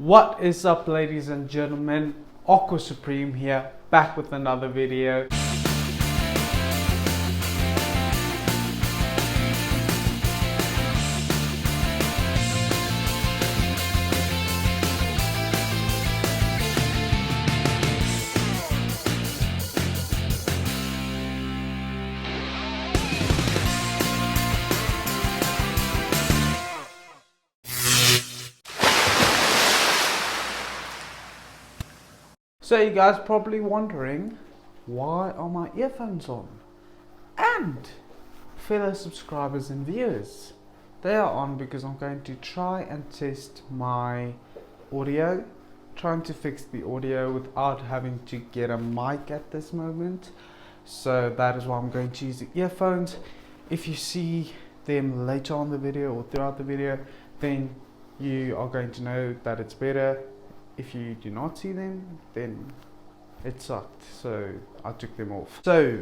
What is up, ladies and gentlemen? Aqua Supreme here, back with another video. So you guys probably wondering, why are my earphones on? And fellow subscribers and viewers, they are on because I'm going to try and test my audio, trying to fix the audio without having to get a mic at this moment. So that is why I'm going to use the earphones. If you see them later on the video or throughout the video, then you are going to know that it's better. If you do not see them, then it sucked, so I took them off. So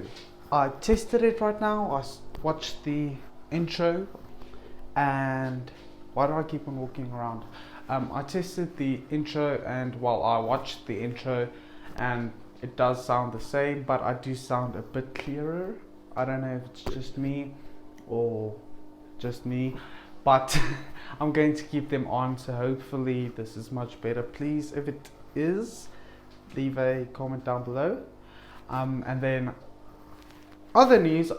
I tested it right now. I watched the intro, and why do I keep on walking around? I tested the intro, and while I watched the intro, and it does sound the same, but I do sound a bit clearer. I don't know if it's just me or just me, but I'm going to keep them on, so hopefully this is much better. Please, if it is, leave a comment down below. And then other news,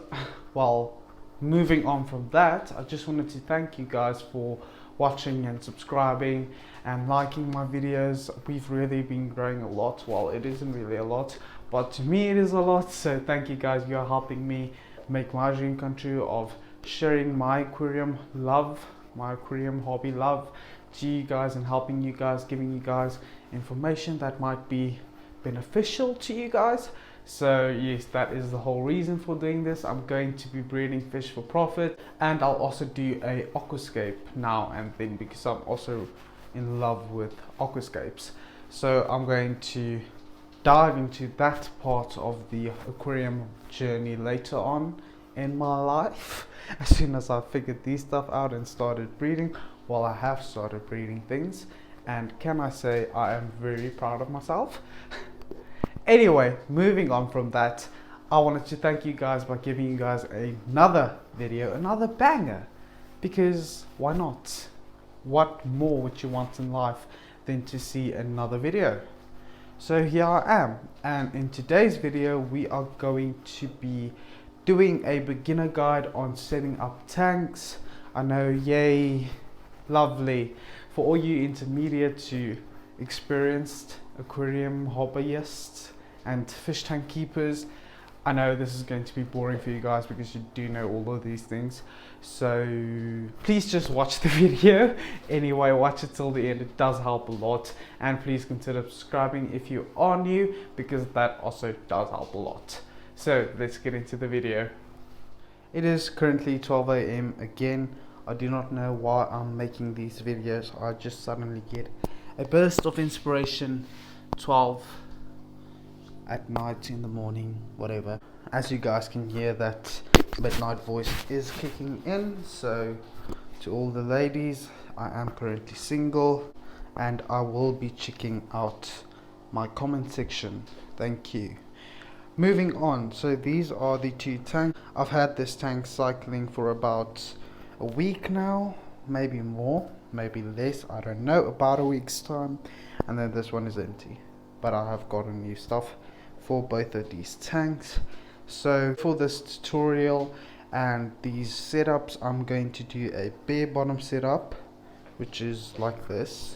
well, moving on from that, I just wanted to thank you guys for watching and subscribing and liking my videos. We've really been growing a lot. Well, it isn't really a lot, but to me it is a lot, so thank you guys. You are helping me make my dream come true of sharing my aquarium love, my aquarium hobby love to you guys, and helping you guys, giving you guys information that might be beneficial to you guys. So yes, that is the whole reason for doing this. I'm going to be breeding fish for profit, and I'll also do a aquascape now and then, because I'm also in love with aquascapes. So I'm going to dive into that part of the aquarium journey later on in my life, as soon as I figured these stuff out and started breeding. Well, I have started breeding things, and can I say I am very proud of myself. Anyway, moving on from that, I wanted to thank you guys by giving you guys another video, another banger, because why not? What more would you want in life than to see another video? So here I am, and in today's video we are going to be doing a beginner guide on setting up tanks. I know, yay, lovely. For all you intermediate to experienced aquarium hobbyists and fish tank keepers, I know this is going to be boring for you guys because you do know all of these things. So please just watch the video. Anyway, watch it till the end. It does help a lot. And please consider subscribing if you are new, because that also does help a lot. So let's get into the video. It is currently 12 AM again. I do not know why I'm making these videos. I just suddenly get a burst of inspiration. 12 at night, in the morning, whatever. As you guys can hear, that midnight voice is kicking in. So to all the ladies, I am currently single, and I will be checking out my comment section. Thank you. Moving on, so these are the two tanks. I've had this tank cycling for about a week now, maybe more, maybe less, I don't know, about a week's time. And then this one is empty, but I have gotten new stuff for both of these tanks. So for this tutorial and these setups, I'm going to do a bare bottom setup, which is like this.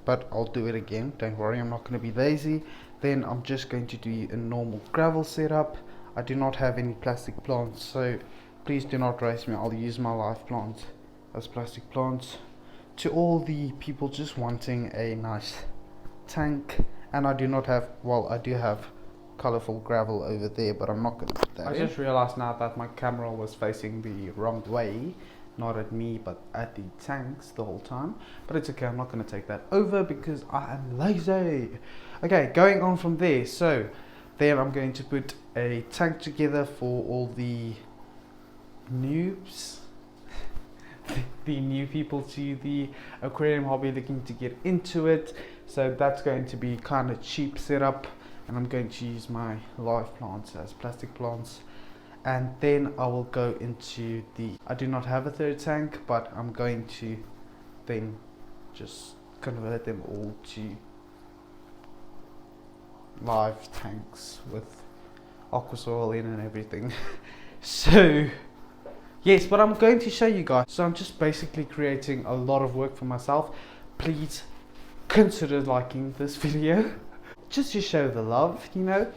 But I'll do it again, don't worry, I'm not going to be lazy. Then I'm just going to do a normal gravel setup. I do not have any plastic plants, so please do not race me. I'll use my live plants as plastic plants. To all the people just wanting a nice tank, and I do not have, well, I do have colorful gravel over there, but I'm not going to put that in. I just realized now that my camera was facing the wrong way, not at me but at the tanks the whole time, but it's okay, I'm not going to take that over because I am lazy. Okay, going on from there, so then I'm going to put a tank together for all the noobs the new people to the aquarium hobby looking to get into it. So that's going to be kind of cheap setup, and I'm going to use my live plants as plastic plants. And then I will go into I do not have a third tank, but I'm going to then just convert them all to live tanks with aqua soil in and everything. So yes, but I'm going to show you guys. So I'm just basically creating a lot of work for myself. Please consider liking this video just to show the love, you know.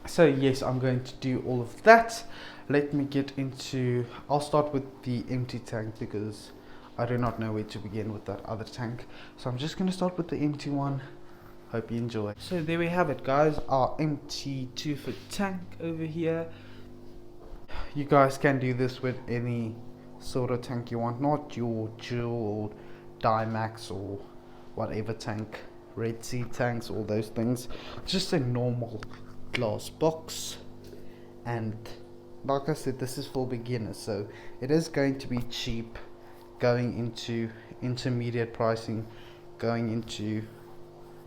So yes, I'm going to do all of that. Let me get into, I'll start with the empty tank because I do not know where to begin with that other tank. So I'm just going to start with the empty one. Hope you enjoy. So there we have it, guys, our empty 2-foot tank over here. You guys can do this with any sort of tank you want, not your Jewel or Dimax or whatever tank, Red Sea tanks, all those things. Just a normal glass box. And like I said, this is for beginners, so it is going to be cheap, going into intermediate pricing, going into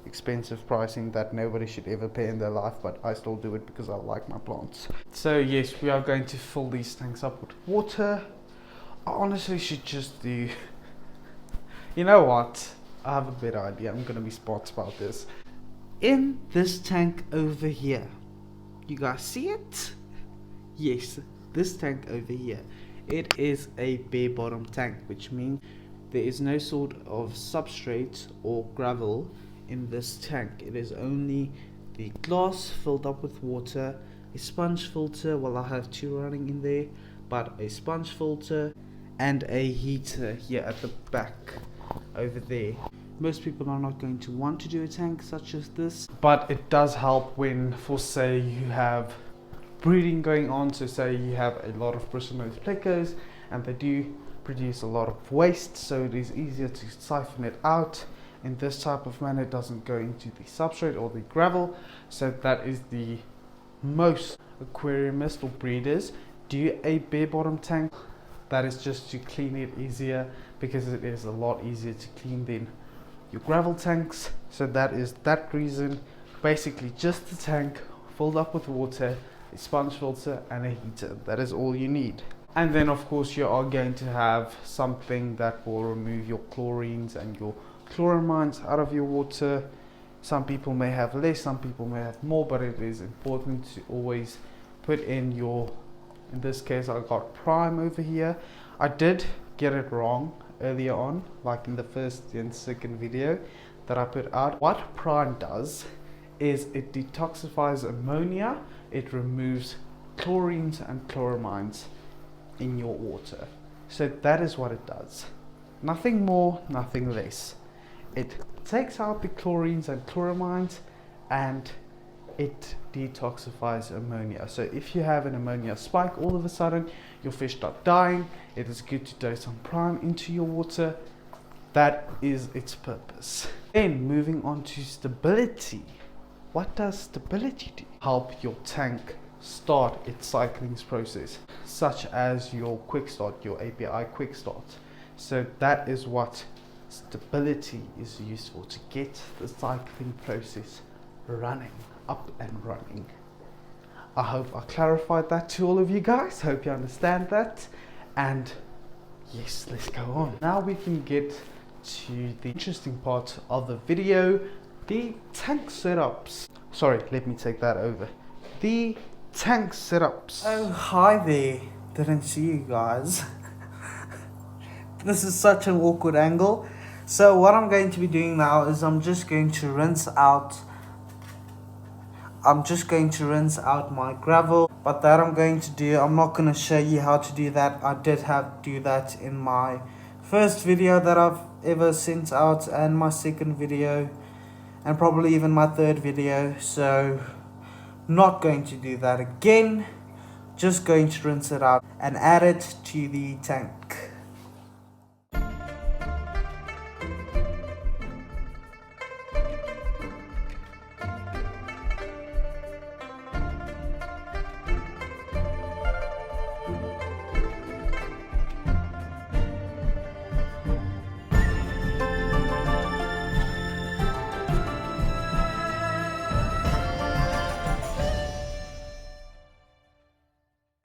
expensive pricing that nobody should ever pay in their life, but I still do it because I like my plants. So yes, we are going to fill these tanks up with water. I honestly should just do you know what, I have a better idea. I'm gonna be smart about this. In this tank over here, you guys see it? Yes, this tank over here, it is a bare bottom tank, which means there is no sort of substrate or gravel in this tank. It is only the glass filled up with water, a sponge filter, well I have two running in there, but a sponge filter and a heater here at the back over there. Most people are not going to want to do a tank such as this, but it does help when, for say, you have breeding going on. So say you have a lot of bristlenose plecos and they do produce a lot of waste, so it is easier to siphon it out in this type of manner. It doesn't go into the substrate or the gravel. So that is the most aquariumists or breeders do a bare bottom tank. That is just to clean it easier, because it is a lot easier to clean than your gravel tanks. So that is that reason. Basically just the tank filled up with water, a sponge filter and a heater. That is all you need. And then of course you are going to have something that will remove your chlorines and your chloramines out of your water. Some people may have less, some people may have more, but it is important to always put in your, in this case I got prime over here. I did get it wrong earlier on, like in the first and second video that I put out. What prime does is it detoxifies ammonia, it removes chlorines and chloramines in your water. So that is what it does. Nothing more, nothing less. It takes out the chlorines and chloramines and it detoxifies ammonia. So if you have an ammonia spike, all of a sudden your fish start dying, it is good to dose some prime into your water. That is its purpose. Then moving on to stability. What does stability do? Help your tank start its cycling process, such as your quick start, your API quick start. So that is what stability is used for, to get the cycling process running, up and running. I hope I clarified that to all of you guys. Hope you understand that. And yes, let's go on. Now we can get to the interesting part of the video, the tank setups. Sorry, let me take that over. The tank setups. Oh, hi there. Didn't see you guys. This is such an awkward angle. So what I'm going to be doing now is I'm just going to rinse out my gravel. But that I'm going to do, I'm not going to show you how to do that. I did have to do that in my first video that I've ever sent out, and my second video, and probably even my third video. So not going to do that again. Just going to rinse it out and add it to the tank.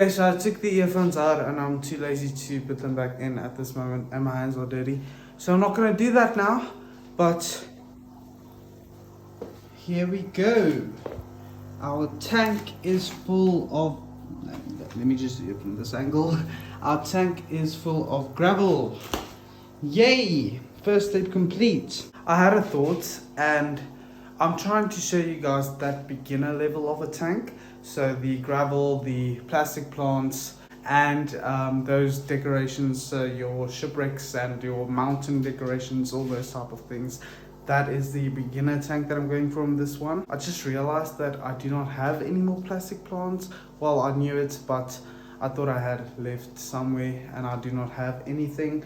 Okay, so I took the earphones out and I'm too lazy to put them back in at this moment and my hands are dirty. So I'm not going to do that now, but here we go. Our tank is full of, let me just do it from this angle. Our tank is full of gravel. Yay! First step complete. I had a thought and I'm trying to show you guys that beginner level of a tank. So the gravel, the plastic plants, and those decorations, your shipwrecks and your mountain decorations, all those type of things. That is the beginner tank that I'm going from this one. I just realized that I do not have any more plastic plants. Well, I knew it, but I thought I had left somewhere and I do not have anything.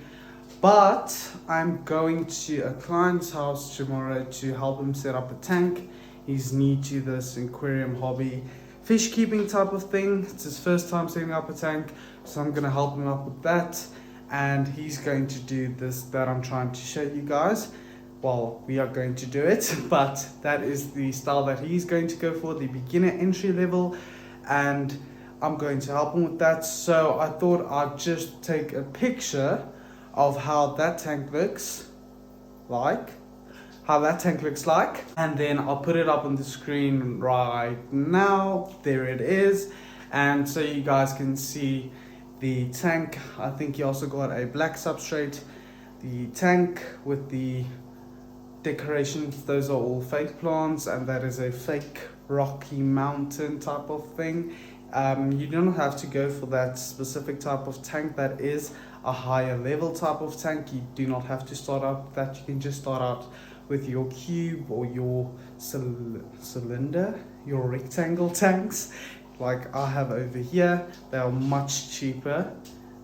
But I'm going to a client's house tomorrow to help him set up a tank. He's new to this aquarium hobby, fish keeping type of thing. It's his first time setting up a tank, so I'm going to help him up with that. And he's going to do this that I'm trying to show you guys. Well, we are going to do it, but that is the style that he's going to go for, the beginner entry level, and I'm going to help him with that. So I thought I'd just take a picture of how that tank looks like, and then I'll put it up on the screen right now. There it is, and so you guys can see the tank. I think he also got a black substrate. The tank with the decorations, those are all fake plants, and that is a fake rocky mountain type of thing. You don't have to go for that specific type of tank. That is a higher level type of tank. You do not have to start out that. You can just start out with your cube or your cylinder, your rectangle tanks like I have over here. They are much cheaper.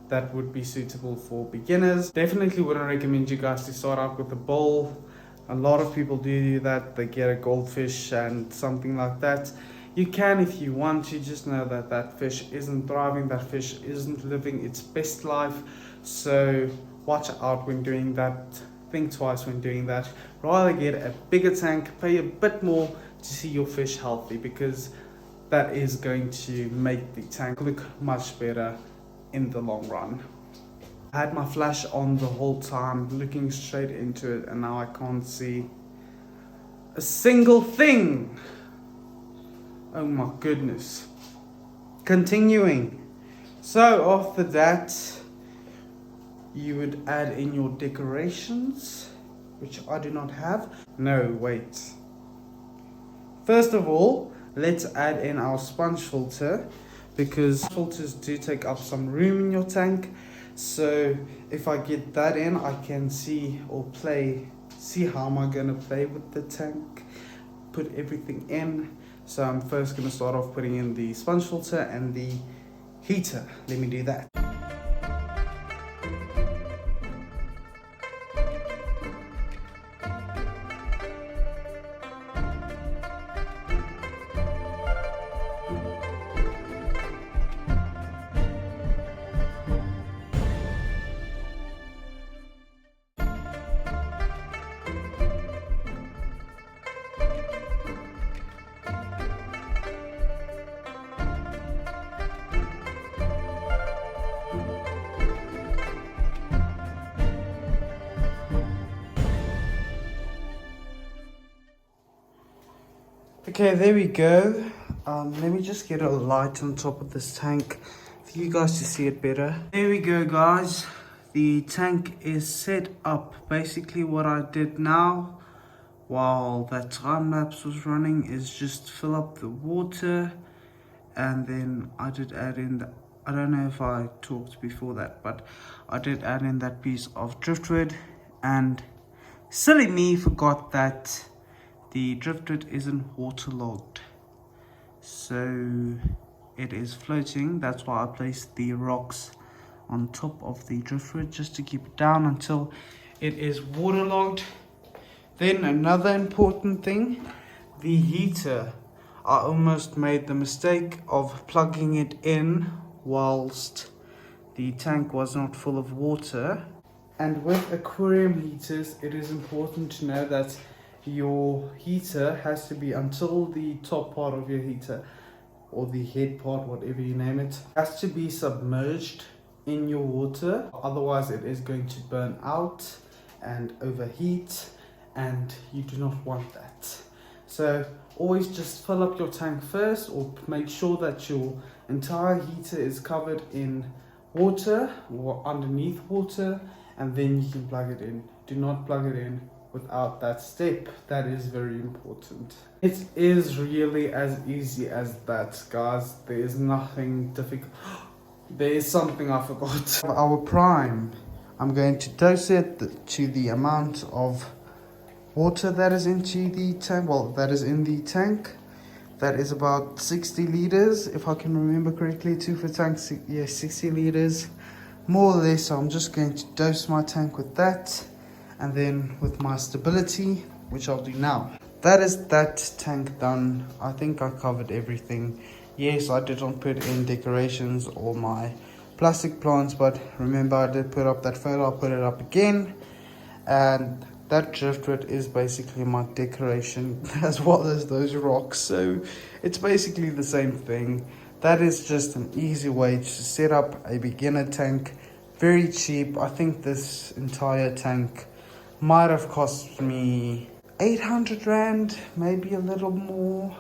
That would be suitable for beginners. Definitely wouldn't recommend you guys to start out with a bowl. A lot of people do that. They get a goldfish and something like that. You can if you want to, just know that that fish isn't thriving, that fish isn't living its best life. So watch out when doing that. Think twice when doing that. Rather get a bigger tank, pay a bit more to see your fish healthy, because that is going to make the tank look much better in the long run. I had my flash on the whole time, looking straight into it, and now I can't see a single thing. Oh my goodness. Continuing. So after that, you would add in your decorations, which I do not have. No, wait. First of all, let's add in our sponge filter, because filters do take up some room in your tank. So if I get that in, I can see how am I going to play with the tank, put everything in. So I'm first going to start off putting in the sponge filter and the heater. Let me do that. Okay, there we go. Let me just get a light on top of this tank for you guys to see it better. There we go, guys. The tank is set up. Basically what I did now while that time lapse was running is just fill up the water, and then I did add in I don't know if I talked before that, but I did add in that piece of driftwood, and silly me forgot that the driftwood isn't waterlogged, so it is floating. That's why I placed the rocks on top of the driftwood, just to keep it down until it is waterlogged. Then another important thing, the heater. I almost made the mistake of plugging it in whilst the tank was not full of water. And with aquarium heaters, it is important to know that your heater has to be until the top part of your heater. or the head part, whatever you name it, has to be submerged in your water. Otherwise it is going to burn out and overheat, and you do not want that. So always just fill up your tank first, or make sure that your entire heater is covered in water or underneath water, and then you can plug it in. Do not plug it in without that step. That is very important. It is really as easy as that, guys. There is nothing difficult. There is something I forgot. Our prime, I'm going to dose it to the amount of water that is into the tank. Well, that is in the tank. That is about 60 liters, if I can remember correctly. 2 for tank, yeah, 60 liters, more or less. So I'm just going to dose my tank with that, and then with my stability, which I'll do now. That is that tank done. I think I covered everything. Yes, I did not put in decorations or my plastic plants, but remember I did put up that photo. I'll put it up again. And that driftwood is basically my decoration, as well as those rocks. So it's basically the same thing. That is just an easy way to set up a beginner tank. Very cheap. I think this entire tank might have cost me 800 Rand, maybe a little more.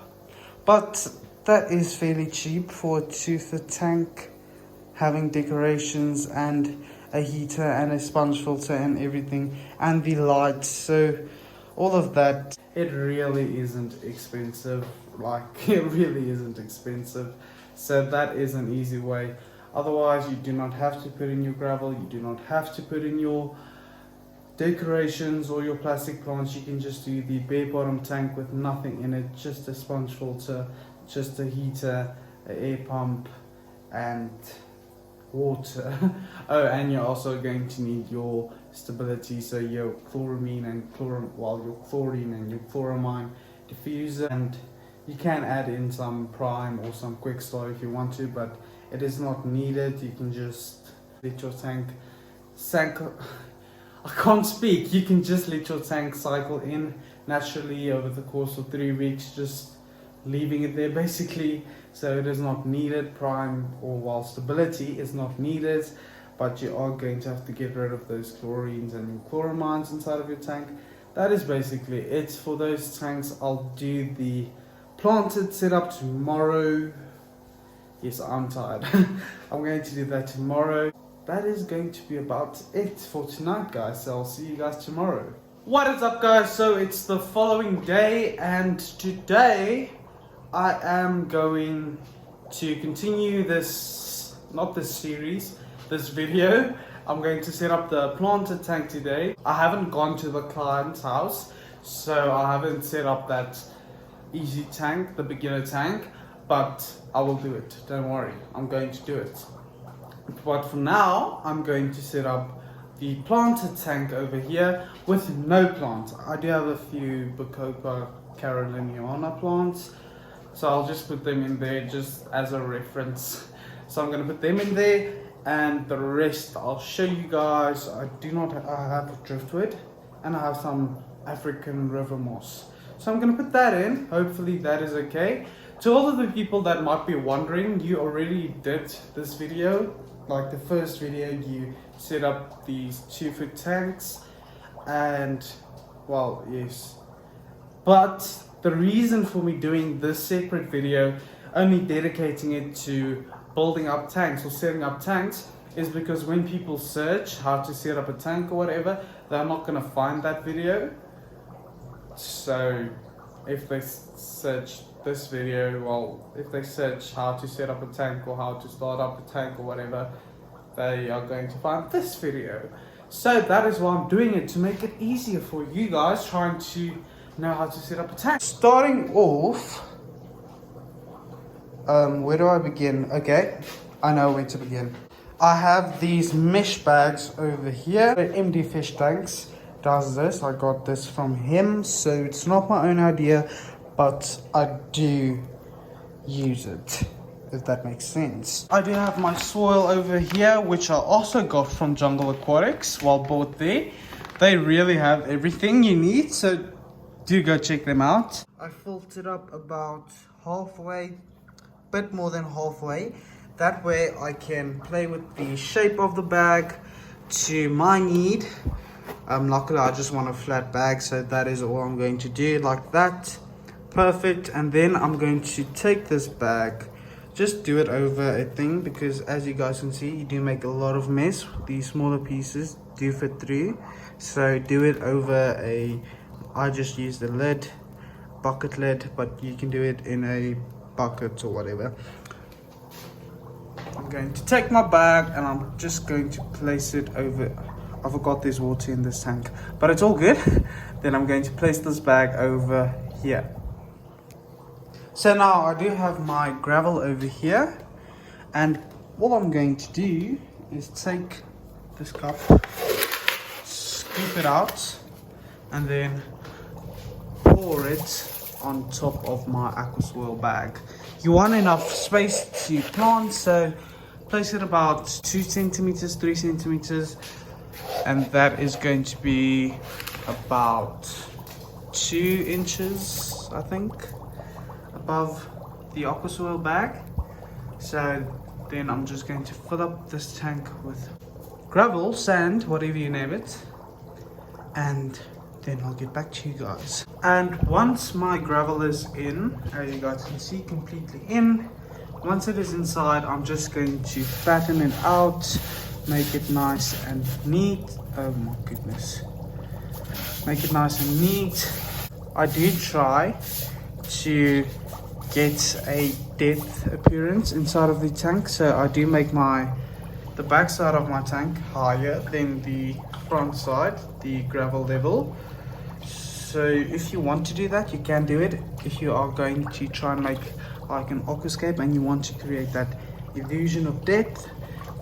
But that is fairly cheap for a 2-foot tank, having decorations and a heater and a sponge filter and everything, and the lights. So all of that, it really isn't expensive. Like, it really isn't expensive. So that is an easy way. Otherwise, you do not have to put in your gravel, you do not have to put in your decorations or your plastic plants. You can just do the bare bottom tank with nothing in it, just a sponge filter, just a heater, an air pump, and water. Oh, and you're also going to need your stability, so your chloramine and your chlorine and your chloramine diffuser, and you can add in some prime or some quick start if you want to, but it is not needed. You can just let your tank cycle. I can't speak. You can just let your tank cycle in naturally over the course of 3 weeks, just leaving it there basically. So it is not needed. Prime or stability is not needed, but you are going to have to get rid of those chlorines and your chloramines inside of your tank. That is basically it for those tanks. I'll do the planted setup tomorrow. Yes, I'm tired. I'm going to do that tomorrow. That is going to be about it for tonight, guys. So I'll see you guys tomorrow. What is up, guys? So it's the following day, and today I am going to continue this, not this series, this video. I'm going to set up the planted tank today. I haven't gone to the client's house, so I haven't set up that easy tank, the beginner tank, but I will do it. Don't worry, I'm going to do it. But for now, I'm going to set up the planted tank over here with no plant. I do have a few Bacopa caroliniana plants, so I'll just put them in there just as a reference. So I'm going to put them in there, and the rest I'll show you guys. I have driftwood, and I have some African river moss. So I'm going to put that in. Hopefully that is okay. To all of the people that might be wondering, you already did this video. Like the first video, you set up these 2-foot tanks, and well, yes. But the reason for me doing this separate video, only dedicating it to building up tanks or setting up tanks, is because when people search how to set up a tank or whatever, they're not going to find that video. So if they search this video, well, if they search how to set up a tank or how to start up a tank or whatever, they are going to find this video. So that is why I'm doing it, to make it easier for you guys trying to know how to set up a tank. Starting off, where do I begin? Okay, I know where to begin. I have these mesh bags over here. MD Fish Tanks does this. I got this from him, so it's not my own idea, but I do use it, if that makes sense. I do have my soil over here, which I also got from Jungle Aquatics while bought there. They really have everything you need, so do go check them out. I filled it up about halfway bit more than halfway. That way I can play with the shape of the bag to my need. Luckily I just want a flat bag, so that is all I'm going to do, like that. Perfect. And then I'm going to take this bag, just do it over a thing, because as you guys can see, you do make a lot of mess. These smaller pieces do fit through, so do it over a, I just use the lid, bucket lid, but you can do it in a bucket or whatever. I'm going to take my bag and I'm just going to place it over. I forgot there's water in this tank, but it's all good. Then I'm going to place this bag over here. So now I do have my gravel over here, and what I'm going to do is take this cup, scoop it out, and then pour it on top of my aqua soil bag. You want enough space to plant, so place it about 2 centimeters, 3 centimeters, and that is going to be about 2 inches, I think, above the aqua soil bag. So then I'm just going to fill up this tank with gravel, sand, whatever you name it, and then I'll get back to you guys. And once my gravel is in, as you guys can see, completely in, once it is inside, I'm just going to flatten it out, make it nice and neat. Oh my goodness, make it nice and neat. I do try to get a depth appearance inside of the tank, so I do make the back side of my tank higher than the front side, the gravel level. So if you want to do that, you can do it. If you are going to try and make like an aquascape and you want to create that illusion of depth,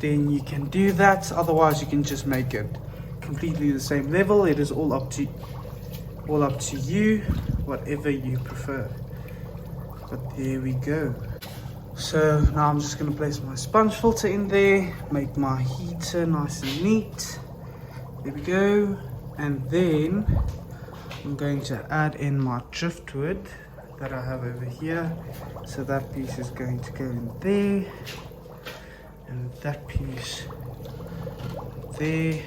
then you can do that. Otherwise you can just make it completely the same level. It is all up to you, whatever you prefer. But there we go. So now I'm just going to place my sponge filter in there, make my heater nice and neat. There we go. And then I'm going to add in my driftwood that I have over here. So that piece is going to go in there, and that piece there,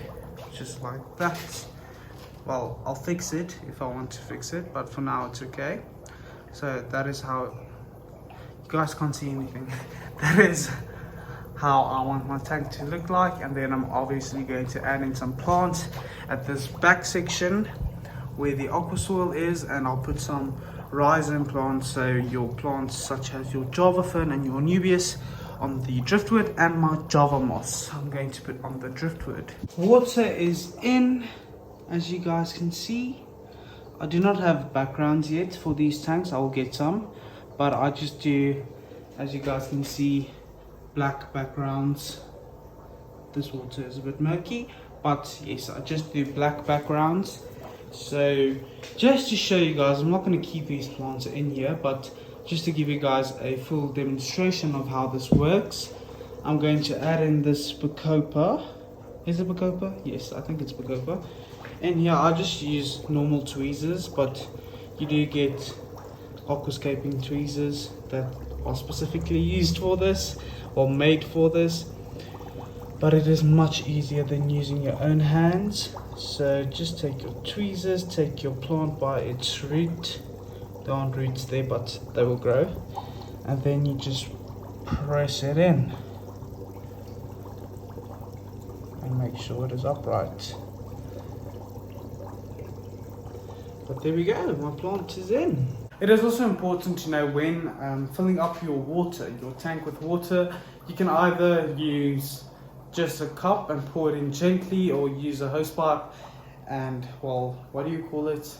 just like that. Well, I'll fix it if I want to fix it, but for now it's okay. So that is how, you guys can't see anything. That is how I want my tank to look like. And then I'm obviously going to add in some plants at this back section where the aqua soil is, and I'll put some rhizome plants, so your plants such as your Java fern and your Nubius on the driftwood, and my Java moss I'm going to put on the driftwood. Water is in, as you guys can see. I do not have backgrounds yet for these tanks. I will get some, but I just do, as you guys can see, black backgrounds. This water is a bit murky, but yes, I just do black backgrounds. So just to show you guys, I'm not going to keep these plants in here, but just to give you guys a full demonstration of how this works, I'm going to add in this bacopa. Is it bacopa? Yes, I think it's bacopa. And here I just use normal tweezers, but you do get aquascaping tweezers that are specifically used for this or made for this, but it is much easier than using your own hands. So just take your tweezers, take your plant by its root. There aren't roots there, but they will grow, and then you just press it in and make sure it is upright. But there we go, my plant is in. It is also important to know when filling up your water, your tank with water, you can either use just a cup and pour it in gently, or use a hose pipe and, well, what do you call it?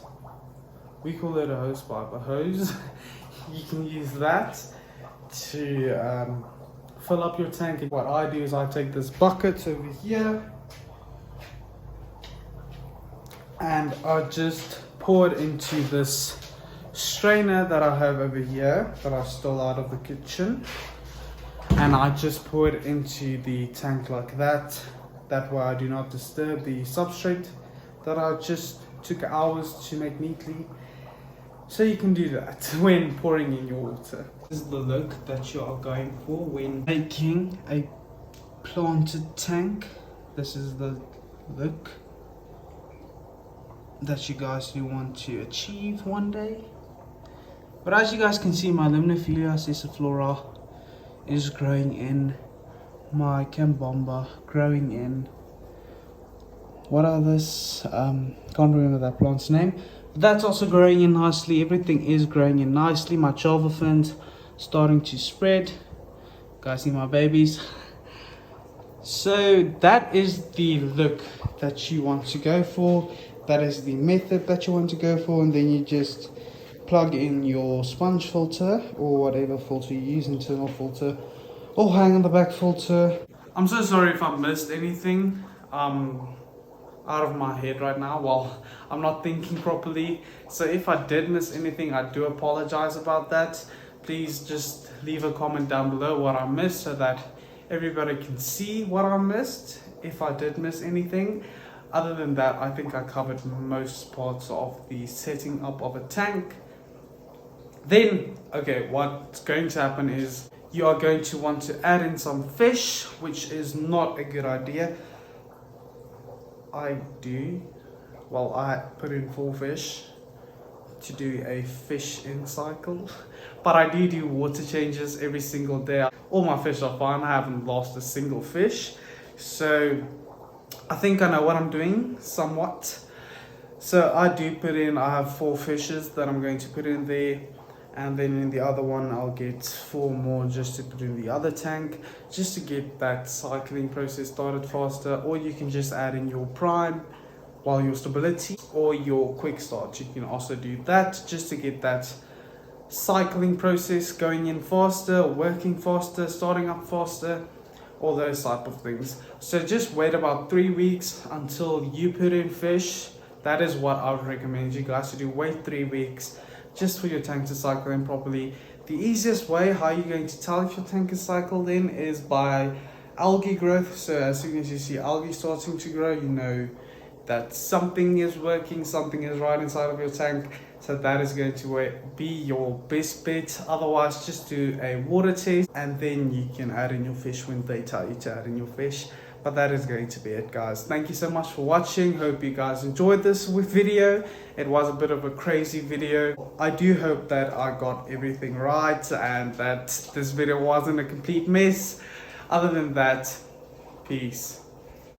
We call it a hose pipe, a hose. You can use that to fill up your tank. What I do is I take this bucket over here and I just pour it into this strainer that I have over here that I stole out of the kitchen, and I just pour it into the tank like that. That way I do not disturb the substrate that I just took hours to make neatly. So you can do that when pouring in your water. This is the look that you are going for when making a planted tank. This is the look that you guys do want to achieve one day. But as you guys can see, my Limnophilia sessiflora is growing in, my Cambomba growing in. What are this? Can't remember that plant's name. But that's also growing in nicely. Everything is growing in nicely. My Java fins starting to spread. Guys, see my babies. So that is the look that you want to go for. That is the method that you want to go for, and then you just plug in your sponge filter or whatever filter you use, internal filter or hang on the back filter. I'm so sorry if I missed anything out of my head right now. Well, I'm not thinking properly, so if I did miss anything, I do apologize about that. Please just leave a comment down below what I missed so that everybody can see what I missed if I did miss anything. Other than that, I think I covered most parts of the setting up of a tank. Then, okay, what's going to happen is you are going to want to add in some fish, which is not a good idea. I put in 4 fish to do a fish in cycle, but I do water changes every single day. All my fish are fine. I haven't lost a single fish, so I think I know what I'm doing somewhat. So I have 4 fishes that I'm going to put in there, and then in the other one I'll get 4 more just to put in the other tank, just to get that cycling process started faster. Or you can just add in your prime while your stability or your quick start. You can also do that just to get that cycling process going in faster, working faster, starting up faster, all those type of things. So just wait about 3 weeks until you put in fish. That is what I would recommend you guys to do. Wait 3 weeks just for your tank to cycle in properly. The easiest way how you're going to tell if your tank is cycled in is by algae growth. So as soon as you see algae starting to grow, you know that something is working, something is right inside of your tank. So that is going to be your best bet. Otherwise, just do a water test and then you can add in your fish when they tell you to add in your fish. But that is going to be it, guys. Thank you so much for watching. Hope you guys enjoyed this video. It was a bit of a crazy video. I do hope that I got everything right and that this video wasn't a complete mess. Other than that, peace.